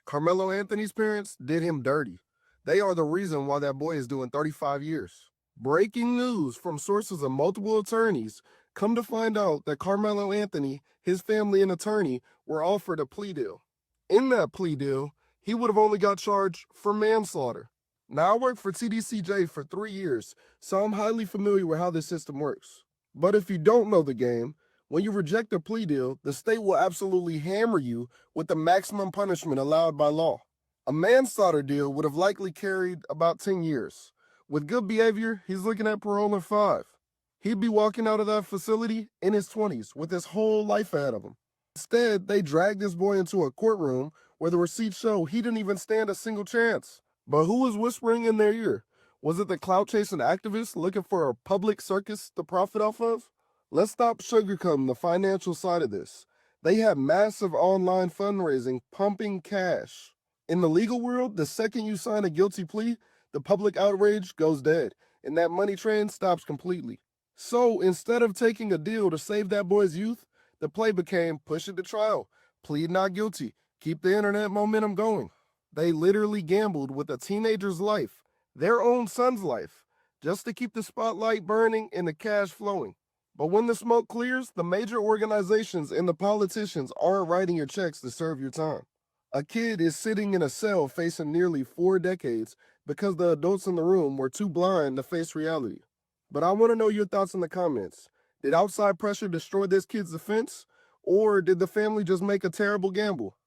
Carmelo Anthony's parents did him dirty. They are the reason why that boy is doing 35 years. Breaking news from sources of multiple attorneys come to find out that Carmelo Anthony, his family, and attorney were offered a plea deal. In that plea deal, he would have only got charged for manslaughter. Now, I worked for TDCJ for 3 years, so I'm highly familiar with how this system works. But if you don't know the game, when you reject a plea deal, the state will absolutely hammer you with the maximum punishment allowed by law. A manslaughter deal would have likely carried about 10 years. With good behavior, he's looking at parole in 5. He'd be walking out of that facility in his 20s with his whole life ahead of him. Instead, they dragged this boy into a courtroom where the receipts show he didn't even stand a single chance. But who was whispering in their ear? Was it the clout-chasing activists looking for a public circus to profit off of? Let's stop sugarcoating the financial side of this. They have massive online fundraising pumping cash. In the legal world, the second you sign a guilty plea, the public outrage goes dead, and that money train stops completely. So instead of taking a deal to save that boy's youth, the play became push it to trial, plead not guilty, keep the internet momentum going. They literally gambled with a teenager's life, their own son's life, just to keep the spotlight burning and the cash flowing. But when the smoke clears, the major organizations and the politicians aren't writing your checks to serve your time. A kid is sitting in a cell facing nearly 4 decades because the adults in the room were too blind to face reality. But I want to know your thoughts in the comments. Did outside pressure destroy this kid's defense? Or did the family just make a terrible gamble?